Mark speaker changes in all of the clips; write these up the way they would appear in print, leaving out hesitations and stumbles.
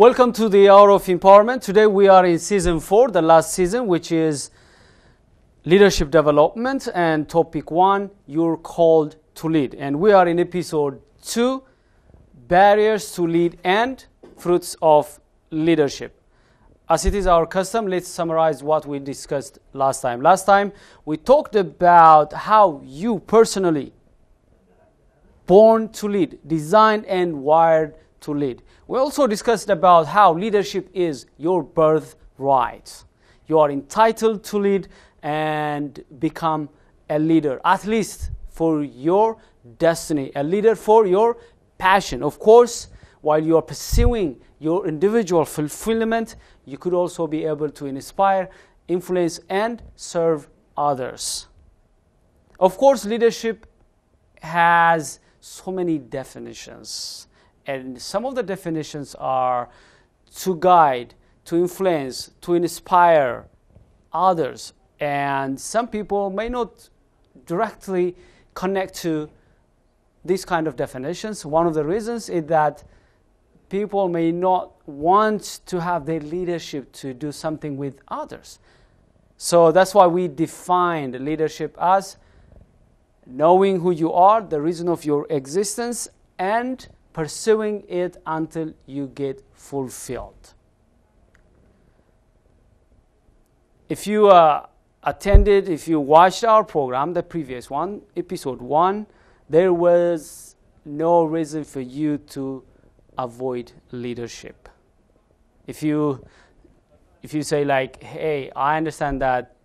Speaker 1: Welcome to the Hour of Empowerment. Today we are in season 4, the last season, which is leadership development, and topic 1, you're called to lead. And we are in episode 2, barriers to lead and fruits of leadership. As it is our custom, let's summarize what we discussed last time. Last time we talked about how you personally born to lead, designed and wired to lead. We also discussed about how leadership is your birthright. You are entitled to lead and become a leader, at least for your destiny, a leader for your passion. Of course, while you are pursuing your individual fulfillment, you could also be able to inspire, influence, and serve others. Of course, leadership has so many definitions. And some of the definitions are to guide, to influence, to inspire others. And some people may not directly connect to these kind of definitions. One of the reasons is that people may not want to have their leadership to do something with others. So that's why we defined leadership as knowing who you are, the reason of your existence, and pursuing it until you get fulfilled. If you if you watched our program, the previous one, episode 1, there was no reason for you to avoid leadership. If you say like, hey, I understand that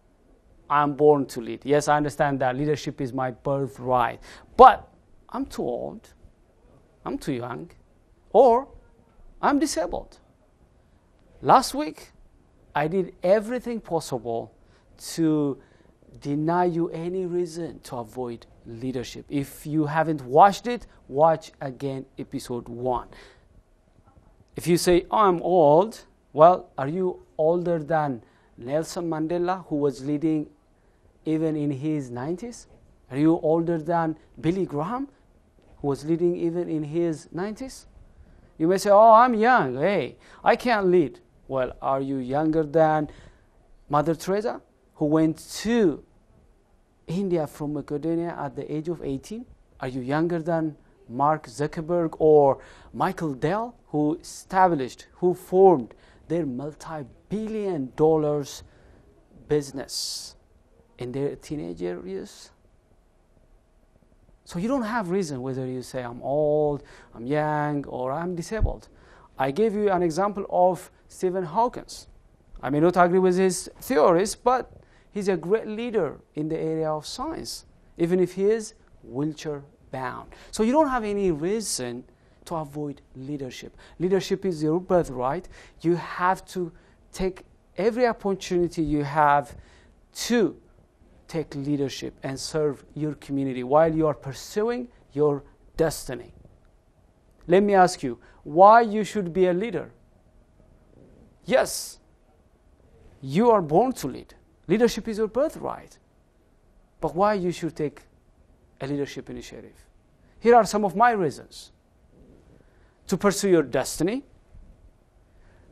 Speaker 1: I'm born to lead. Yes, I understand that leadership is my birthright. But I'm too old. I'm too young, or I'm disabled. Last week, I did everything possible to deny you any reason to avoid leadership. If you haven't watched it, watch again episode 1. If you say, oh, I'm old, well, are you older than Nelson Mandela, who was leading even in his 90s? Are you older than Billy Graham, who was leading even in his 90s? You may say, oh, I'm young. Hey, I can't lead. Well, are you younger than Mother Teresa, who went to India from Macedonia at the age of 18? Are you younger than Mark Zuckerberg or Michael Dell, who formed their multi-billion dollars business in their teenager years? So you don't have reason whether you say I'm old, I'm young, or I'm disabled. I gave you an example of Stephen Hawking. I may not agree with his theories, but he's a great leader in the area of science, even if he is wheelchair bound. So you don't have any reason to avoid leadership. Leadership is your birthright. You have to take every opportunity you have to take leadership and serve your community while you are pursuing your destiny. Let me ask you, why you should be a leader? Yes, you are born to lead. Leadership is your birthright. But why you should take a leadership initiative? Here are some of my reasons. To pursue your destiny,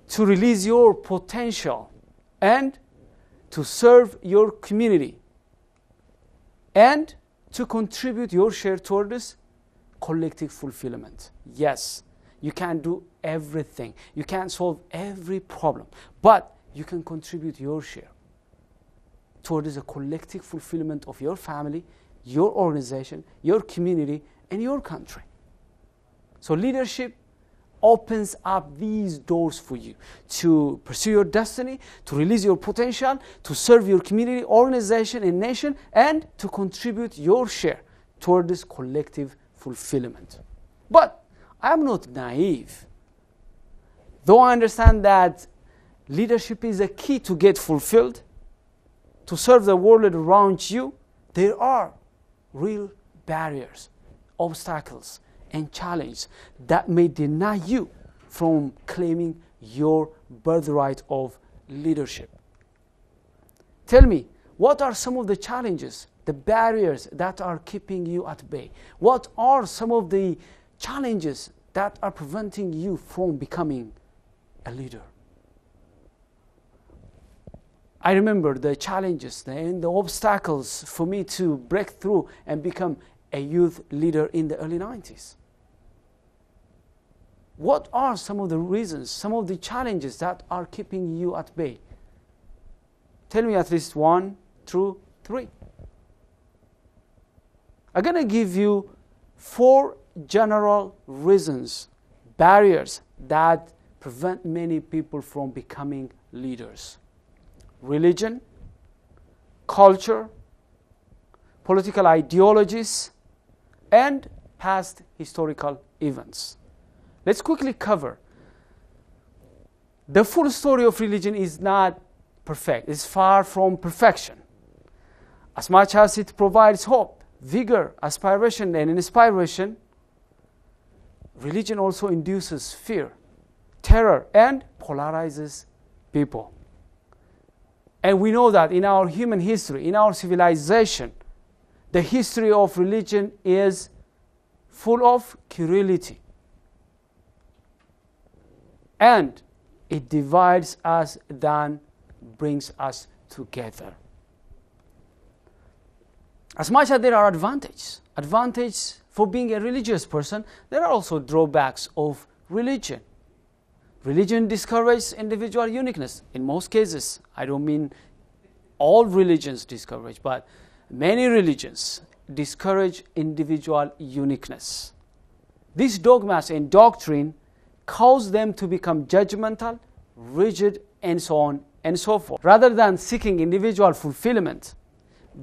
Speaker 1: to release your potential, and to serve your community, and to contribute your share toward this collective fulfillment. Yes, you can't do everything. You can't solve every problem, but you can contribute your share towards the collective fulfillment of your family, your organization, your community, and your country. So leadership opens up these doors for you to pursue your destiny, to release your potential, to serve your community, organization, and nation, and to contribute your share toward this collective fulfillment. But I'm not naive. Though I understand that leadership is a key to get fulfilled, to serve the world around you, there are real barriers, obstacles, and challenges that may deny you from claiming your birthright of leadership. Tell me, what are some of the challenges, the barriers that are keeping you at bay? What are some of the challenges that are preventing you from becoming a leader. I remember the challenges and the obstacles for me to break through and become a youth leader in the early 90s. What are some of the reasons, some of the challenges that are keeping you at bay? Tell me at least 1, 2, 3. I'm going to give you 4 general reasons, barriers that prevent many people from becoming leaders. Religion, culture, political ideologies, and past historical events. Let's quickly cover. The full story of religion is not perfect. It's far from perfection. As much as it provides hope, vigor, aspiration, and inspiration, religion also induces fear, terror, and polarizes people. And we know that in our human history, in our civilization, the history of religion is full of cruelty. And it divides us than brings us together. As much as there are advantages for being a religious person, there are also drawbacks of religion. Religion discourages individual uniqueness. In most cases, I don't mean all religions discourage, but many religions discourage individual uniqueness. These dogmas and doctrine cause them to become judgmental, rigid, and so on and so forth. Rather than seeking individual fulfillment,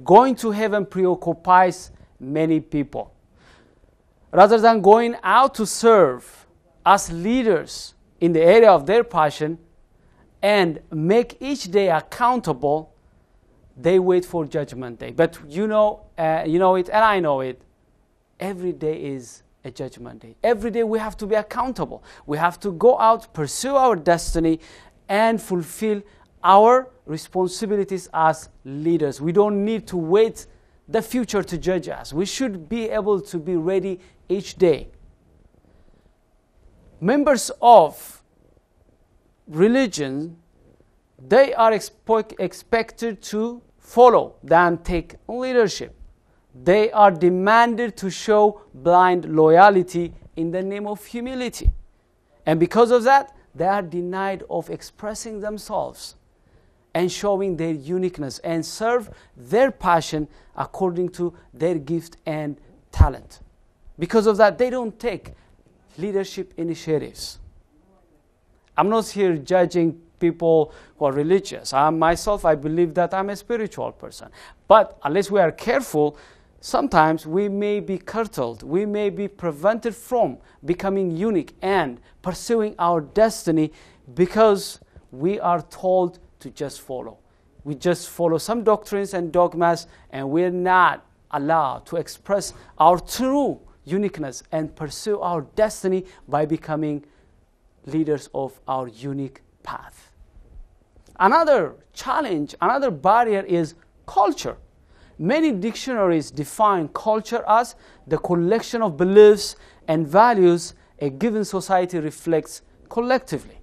Speaker 1: going to heaven preoccupies many people. Rather than going out to serve as leaders in the area of their passion and make each day accountable, they wait for Judgment Day. But you know it, and I know it. Every day is a Judgment Day. Every day we have to be accountable. We have to go out, pursue our destiny, and fulfill our responsibilities as leaders. We don't need to wait the future to judge us. We should be able to be ready each day. Members of religion, they are expected to follow than take leadership. They are demanded to show blind loyalty in the name of humility. And because of that, they are denied of expressing themselves and showing their uniqueness and serve their passion according to their gift and talent. Because of that, they don't take leadership initiatives. I'm not here judging people who are religious. I believe that I'm a spiritual person. But unless we are careful, sometimes we may be curtailed. We may be prevented from becoming unique and pursuing our destiny because we are told to just follow. We just follow some doctrines and dogmas, and we're not allowed to express our true uniqueness and pursue our destiny by becoming leaders of our unique path. Another challenge, another barrier is culture. Many dictionaries define culture as the collection of beliefs and values a given society reflects collectively.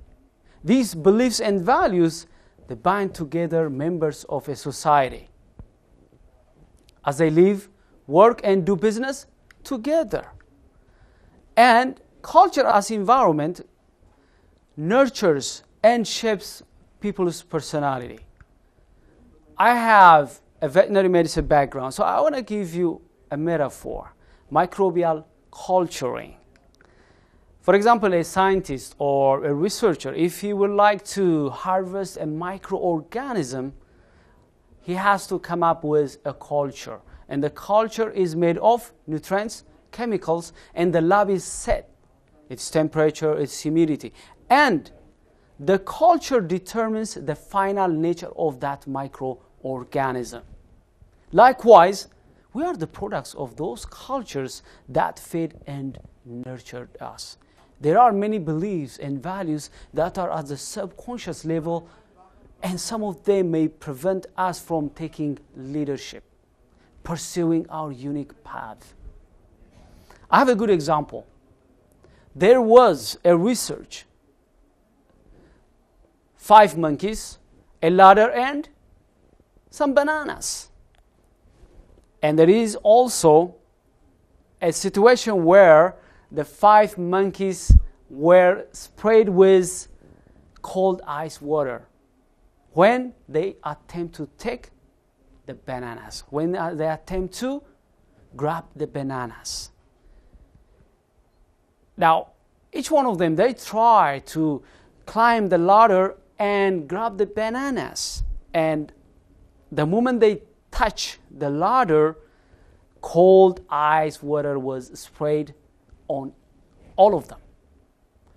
Speaker 1: These beliefs and values, they bind together members of a society as they live, work, and do business together. And culture as environment nurtures and shapes people's personality. I have a veterinary medicine background, so I want to give you a metaphor: microbial culturing. For example, a scientist or a researcher, if he would like to harvest a microorganism, he has to come up with a culture. And the culture is made of nutrients, chemicals, and the lab is set. Its temperature, its humidity. And the culture determines the final nature of that microorganism. Likewise, we are the products of those cultures that fed and nurtured us. There are many beliefs and values that are at the subconscious level, and some of them may prevent us from taking leadership, pursuing our unique path. I have a good example. There was a research 5 monkeys, a ladder, and some bananas. And there is also a situation where the 5 monkeys were sprayed with cold ice water when they attempt to take the bananas, when they attempt to grab the bananas. Now, each one of them, they try to climb the ladder and grab the bananas. And the moment they touch the ladder, cold ice water was sprayed on all of them.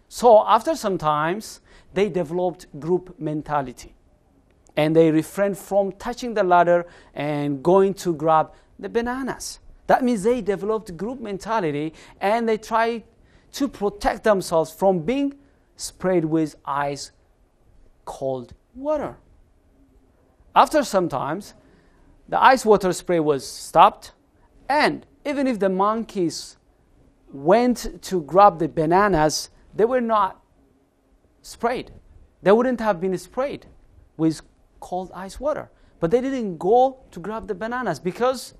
Speaker 1: So after some times, they developed group mentality. And they refrained from touching the ladder and going to grab the bananas. That means they developed group mentality, and they tried to protect themselves from being sprayed with ice cold water. After some times, the ice water spray was stopped, and even if the monkeys went to grab the bananas, they were not sprayed. They wouldn't have been sprayed with cold ice water. But they didn't go to grab the bananas because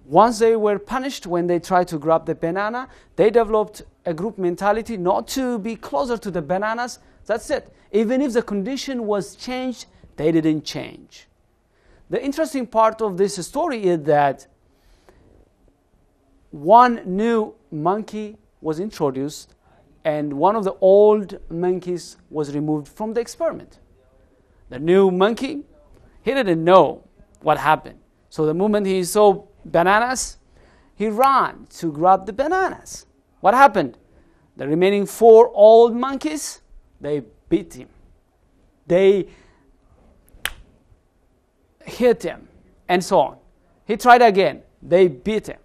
Speaker 1: once they were punished when they tried to grab the banana, they developed a group mentality not to be closer to the bananas. That's it. Even if the condition was changed, they didn't change. The interesting part of this story is that one new monkey was introduced, and one of the old monkeys was removed from the experiment. The new monkey, he didn't know what happened. So the moment he saw bananas, he ran to grab the bananas. What happened? The remaining 4 old monkeys, they beat him. They hit him, and so on. He tried again. They beat him.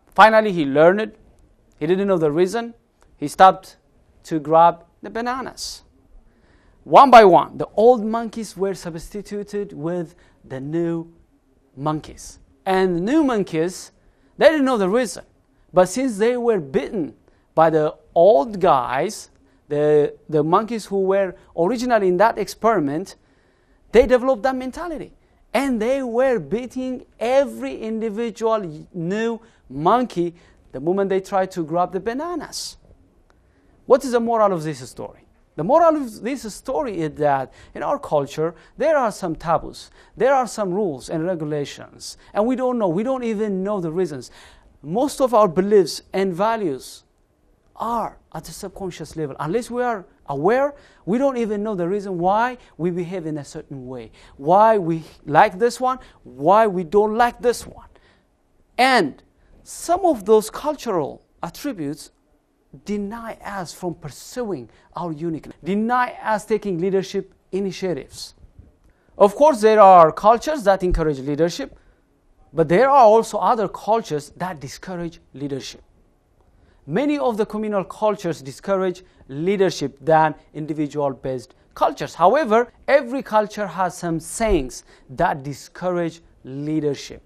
Speaker 1: Finally, he learned it. He didn't know the reason. He stopped to grab the bananas. One by one, the old monkeys were substituted with the new monkeys. And the new monkeys, they didn't know the reason. But since they were bitten by the old guys, the monkeys who were originally in that experiment, they developed that mentality. And they were beating every individual new monkey the moment they tried to grab the bananas. What is the moral of this story? The moral of this story is that in our culture, there are some taboos. There are some rules and regulations. And we don't know. We don't even know the reasons. Most of our beliefs and values are at the subconscious level. Unless we are aware, we don't even know the reason why we behave in a certain way. Why we like this one, why we don't like this one. And some of those cultural attributes deny us from pursuing our uniqueness, deny us taking leadership initiatives. Of course, there are cultures that encourage leadership, but there are also other cultures that discourage leadership. Many of the communal cultures discourage leadership than individual-based cultures. However, every culture has some sayings that discourage leadership.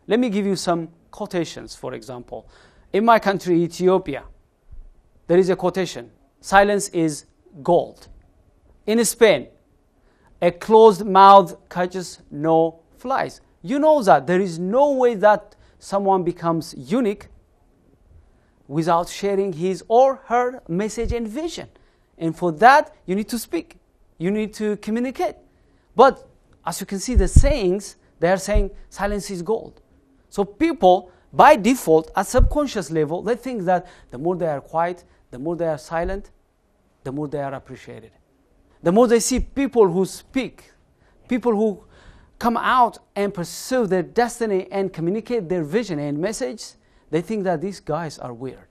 Speaker 1: Let me give you some quotations, for example. In my country, Ethiopia, there is a quotation, silence is gold. In Spain, a closed mouth catches no flies. You know that there is no way that someone becomes unique without sharing his or her message and vision. And for that, you need to speak. You need to communicate. But as you can see, the sayings, they are saying silence is gold. So people, by default, at subconscious level, they think that the more they are quiet, the more they are silent, the more they are appreciated. The more they see people who speak, people who come out and pursue their destiny and communicate their vision and message, they think that these guys are weird.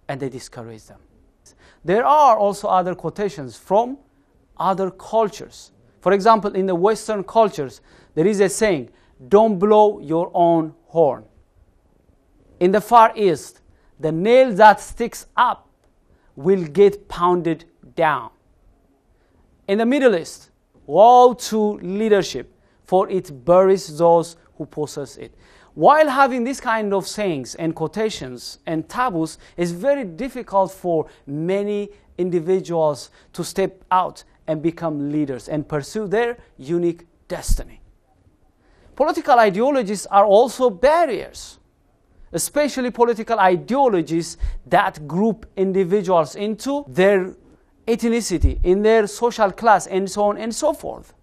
Speaker 1: And they discourage them. There are also other quotations from other cultures. For example, in the Western cultures, there is a saying, don't blow your own horn. In the Far East, the nail that sticks up will get pounded down. In the Middle East, woe to leadership, for it buries those who possess it. While having this kind of sayings and quotations and taboos is very difficult for many individuals to step out and become leaders and pursue their unique destiny. Political ideologies are also barriers, especially political ideologies that group individuals into their ethnicity, in their social class, and so on and so forth.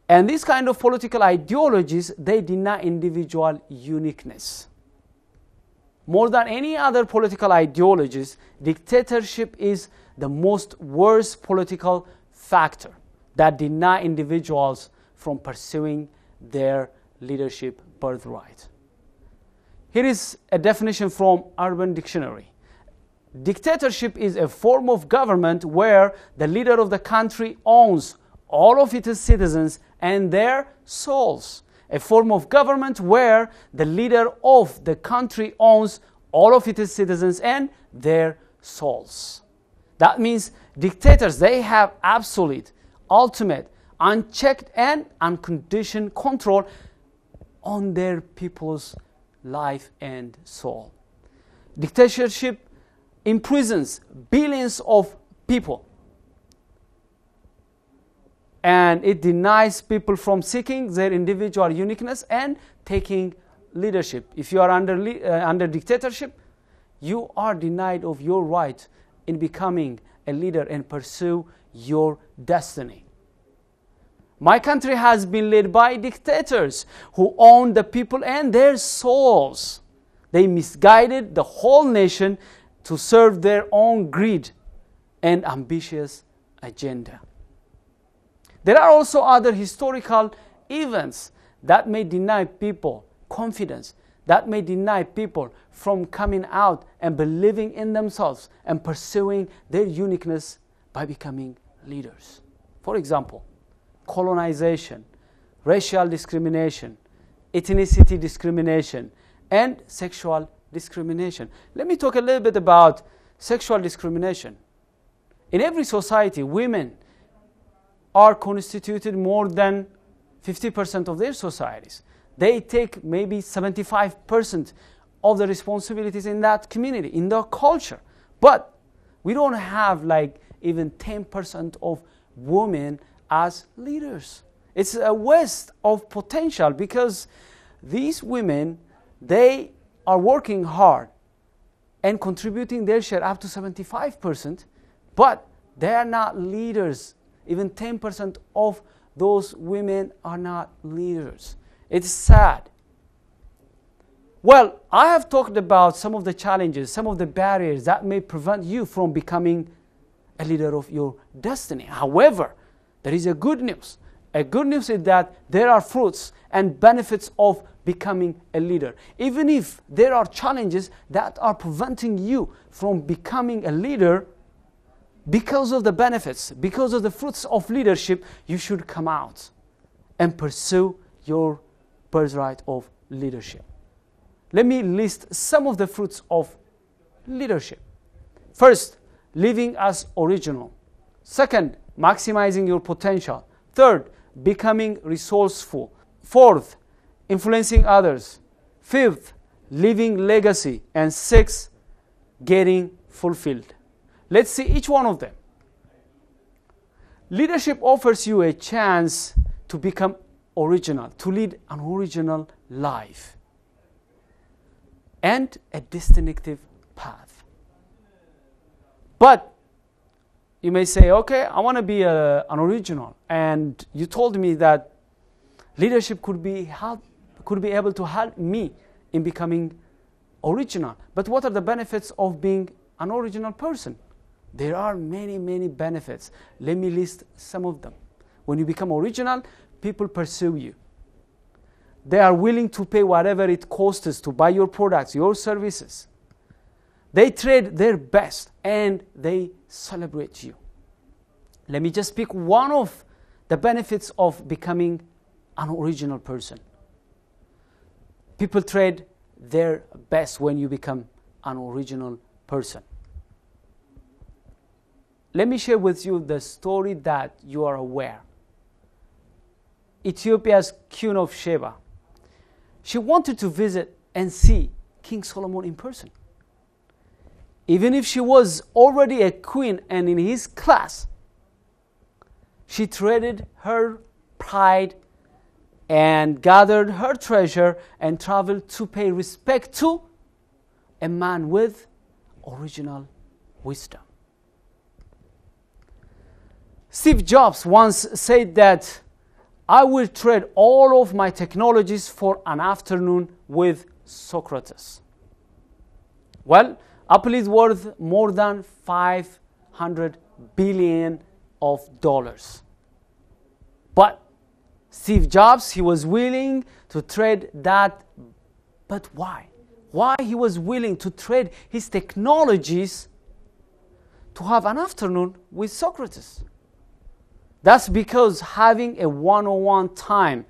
Speaker 1: And these kind of political ideologies, they deny individual uniqueness. More than any other political ideologies, dictatorship is the most worst political factor that deny individuals from pursuing their leadership birthright. Here is a definition from Urban Dictionary. Dictatorship is a form of government where the leader of the country owns all of its citizens and their souls. A form of government where the leader of the country owns all of its citizens and their souls. That means dictators, they have absolute, ultimate, unchecked and unconditioned control on their people's life and soul. Dictatorship imprisons billions of people, and it denies people from seeking their individual uniqueness and taking leadership. If you are under dictatorship, you are denied of your right in becoming a leader and pursue your destiny. My country has been led by dictators who own the people and their souls. They misguided the whole nation to serve their own greed and ambitious agenda. There are also other historical events that may deny people confidence, that may deny people from coming out and believing in themselves and pursuing their uniqueness by becoming leaders. For example, colonization, racial discrimination, ethnicity discrimination, and sexual discrimination. Let me talk a little bit about sexual discrimination. In every society, women are constituted more than 50% of their societies. They take maybe 75% of the responsibilities in that community, in their culture. But we don't have like even 10% of women as leaders. It's a waste of potential because these women, they are working hard and contributing their share up to 75%, but they are not leaders. Even 10% of those women are not leaders. It's sad. Well, I have talked about some of the challenges, some of the barriers that may prevent you from becoming a leader of your destiny. However, there is a good news. A good news is that there are fruits and benefits of becoming a leader. Even if there are challenges that are preventing you from becoming a leader, because of the benefits, because of the fruits of leadership, you should come out and pursue your birthright of leadership. Let me list some of the fruits of leadership. First, living as original. Second, maximizing your potential. Third, becoming resourceful. Fourth, influencing others. Fifth, leaving legacy. And sixth, getting fulfilled. Let's see each one of them. Leadership offers you a chance to become original, to lead an original life and a distinctive path. But you may say, okay, I want to be an original, and you told me that leadership could be able to help me in becoming original. But what are the benefits of being an original person? There are many, many benefits. Let me list some of them. When you become original, people pursue you. They are willing to pay whatever it costs to buy your products, your services. They trade their best and they celebrate you. Let me just pick one of the benefits of becoming an original person. People trade their best when you become an original person. Let me share with you the story that you are aware. Ethiopia's Queen of Sheba. She wanted to visit and see King Solomon in person. even if she was already a queen and in his class, she traded her pride and gathered her treasure and traveled to pay respect to a man with original wisdom. Steve Jobs once said that I will trade all of my technologies for an afternoon with Socrates. Well, Apple is worth more than $500 billion. But Steve Jobs, he was willing to trade that. But why? Why he was willing to trade his technologies to have an afternoon with Socrates? That's because having a one-on-one time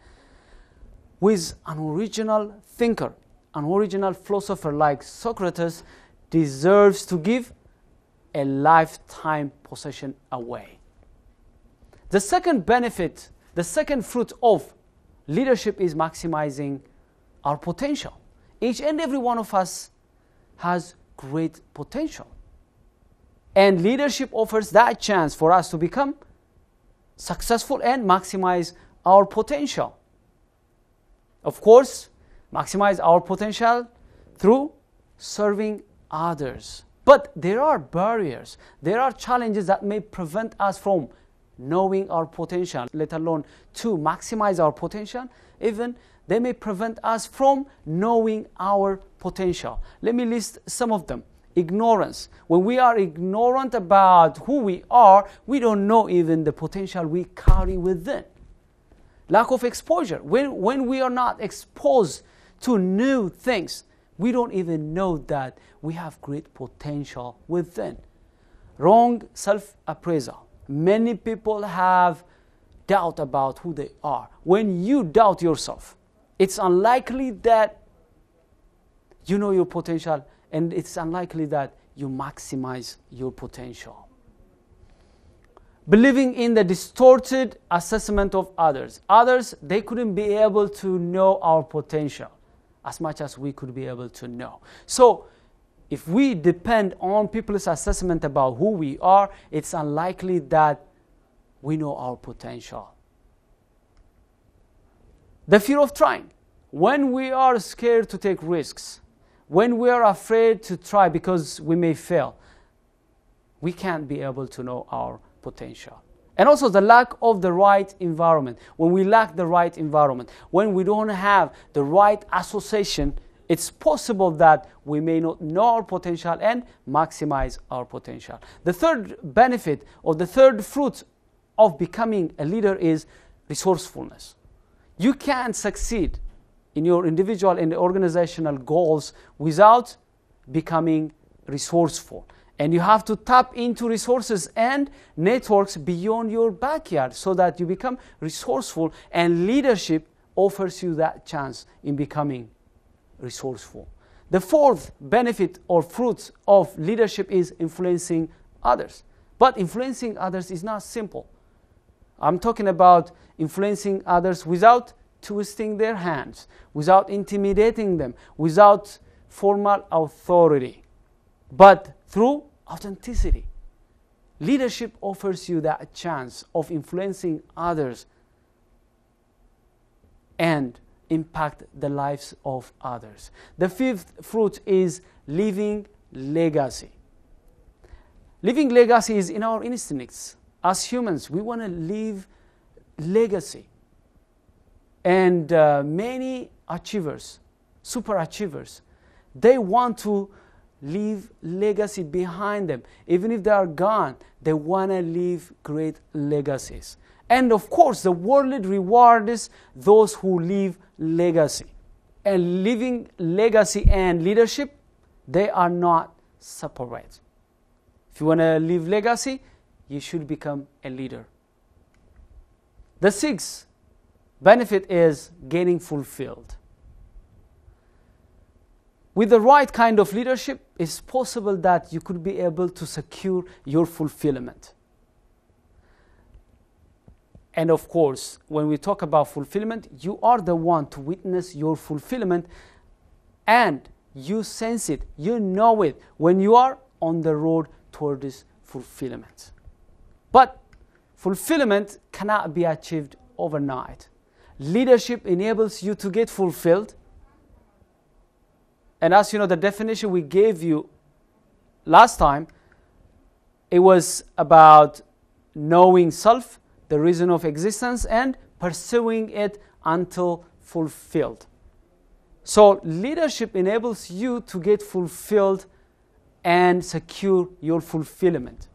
Speaker 1: with an original thinker, an original philosopher like Socrates deserves to give a lifetime possession away. The second benefit, the second fruit of leadership is maximizing our potential. Each and every one of us has great potential. And leadership offers that chance for us to become successful and maximize our potential. Of course, maximize our potential through serving others. But there are barriers, there are challenges that may prevent us from knowing our potential, let alone to maximize our potential. Even they may prevent us from knowing our potential. Let me list some of them. Ignorance. When we are ignorant about who we are, we don't know even the potential we carry within. Lack of exposure. When we are not exposed to new things, we don't even know that we have great potential within. Wrong self-appraisal. Many people have doubt about who they are. When you doubt yourself, it's unlikely that you know your potential, and it's unlikely that you maximize your potential. Believing in the distorted assessment of others. Others, they couldn't be able to know our potential as much as we could be able to know. So, if we depend on people's assessment about who we are, it's unlikely that we know our potential. The fear of trying. When we are scared to take risks, when we are afraid to try because we may fail, we can't be able to know our potential. And also the lack of the right environment. When we lack the right environment, when we don't have the right association, it's possible that we may not know our potential and maximize our potential. The third benefit or the third fruit of becoming a leader is resourcefulness. You can't succeed in your individual and organizational goals without becoming resourceful. And you have to tap into resources and networks beyond your backyard so that you become resourceful, and leadership offers you that chance in becoming resourceful. The fourth benefit or fruit of leadership is influencing others. But influencing others is not simple. I'm talking about influencing others without twisting their hands, without intimidating them, without formal authority, but through authenticity. Leadership offers you that chance of influencing others and impact the lives of others. The fifth fruit is leaving legacy. Leaving legacy is in our instincts. As humans, we want to leave legacy. And many achievers, super achievers, they want to leave legacy behind them. Even if they are gone, they want to leave great legacies. And of course, the world rewards those who leave legacy. And leaving legacy and leadership, they are not separate. If you want to leave legacy, you should become a leader. The sixth benefit is getting fulfilled. With the right kind of leadership, it's possible that you could be able to secure your fulfillment. And of course, when we talk about fulfillment, you are the one to witness your fulfillment, and you sense it, you know it when you are on the road toward this fulfillment. But fulfillment cannot be achieved overnight. Leadership enables you to get fulfilled. And as you know, the definition we gave you last time, it was about knowing self, the reason of existence, and pursuing it until fulfilled. So leadership enables you to get fulfilled and secure your fulfillment.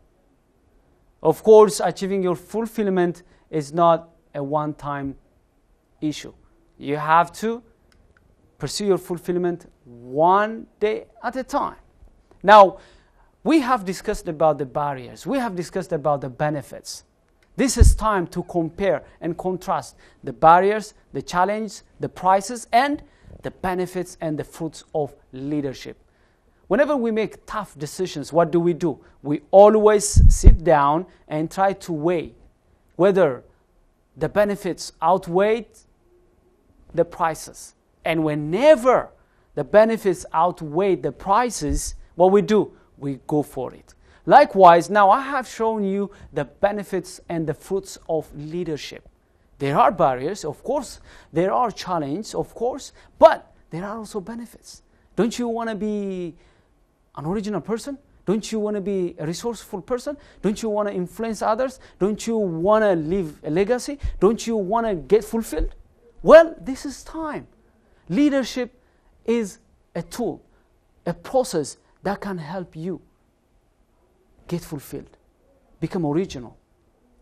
Speaker 1: Of course, achieving your fulfillment is not a one-time issue. You have to pursue your fulfillment one day at a time. Now, we have discussed about the barriers. We have discussed about the benefits. This is time to compare and contrast the barriers, the challenges, the prices, and the benefits and the fruits of leadership. Whenever we make tough decisions, what do? We always sit down and try to weigh whether the benefits outweigh the prices. And whenever the benefits outweigh the prices, what we do? We go for it. Likewise, now I have shown you the benefits and the fruits of leadership. There are barriers, of course. There are challenges, of course. But there are also benefits. Don't you want to be an original person? Don't you want to be a resourceful person? Don't you want to influence others? Don't you want to leave a legacy? Don't you want to get fulfilled? Well, this is time. Leadership is a tool, a process that can help you get fulfilled, become original,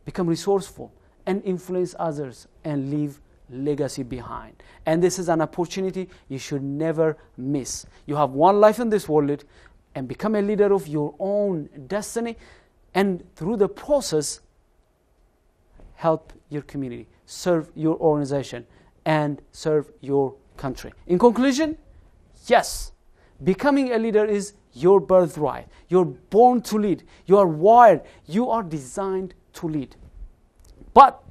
Speaker 1: become resourceful, and influence others and leave legacy behind. And this is an opportunity you should never miss. You have one life in this world, and become a leader of your own destiny, and through the process, help your community, serve your organization, and serve your country. In conclusion, yes, becoming a leader is your birthright. You're born to lead. You are wired. You are designed to lead. But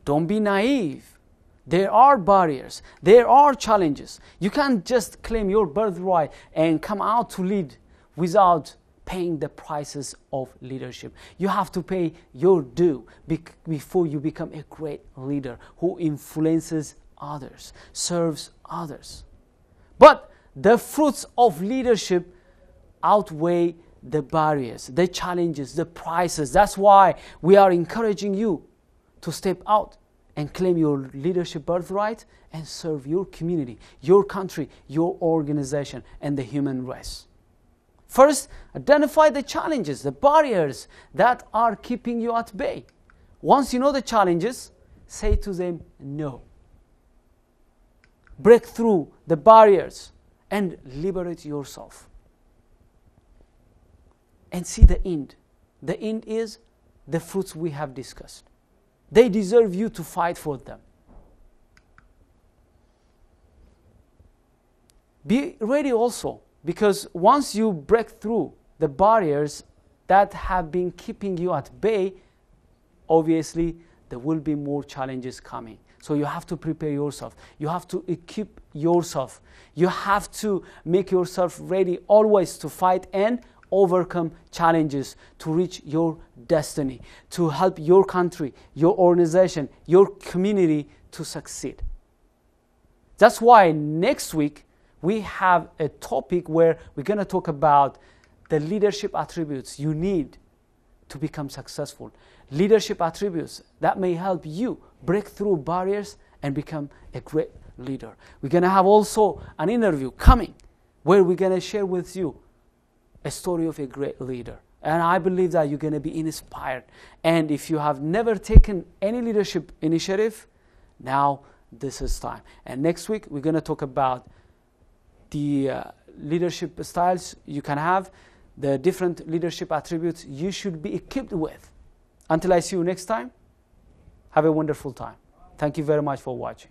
Speaker 1: don't be naive. There are barriers. There are challenges. You can't just claim your birthright and come out to lead without paying the prices of leadership. You have to pay your due before you become a great leader who influences others, serves others. But the fruits of leadership outweigh the barriers, the challenges, the prices. That's why we are encouraging you to step out and claim your leadership birthright and serve your community, your country, your organization, and the human race. First, identify the challenges, the barriers that are keeping you at bay. Once you know the challenges, say to them no. Break through the barriers and liberate yourself. And see the end. The end is the fruits we have discussed. They deserve you to fight for them. Be ready also, because once you break through the barriers that have been keeping you at bay, obviously there will be more challenges coming. So you have to prepare yourself. You have to equip yourself. You have to make yourself ready always to fight and overcome challenges, to reach your destiny, to help your country, your organization, your community to succeed. That's why next week we have a topic where we're going to talk about the leadership attributes you need to become successful. Leadership attributes that may help you break through barriers and become a great leader. We're going to have also an interview coming where we're going to share with you a story of a great leader. And I believe that you're going to be inspired. And if you have never taken any leadership initiative, now this is time. And next week, we're going to talk about the leadership styles you can have, the different leadership attributes you should be equipped with. Until I see you next time, have a wonderful time. Thank you very much for watching.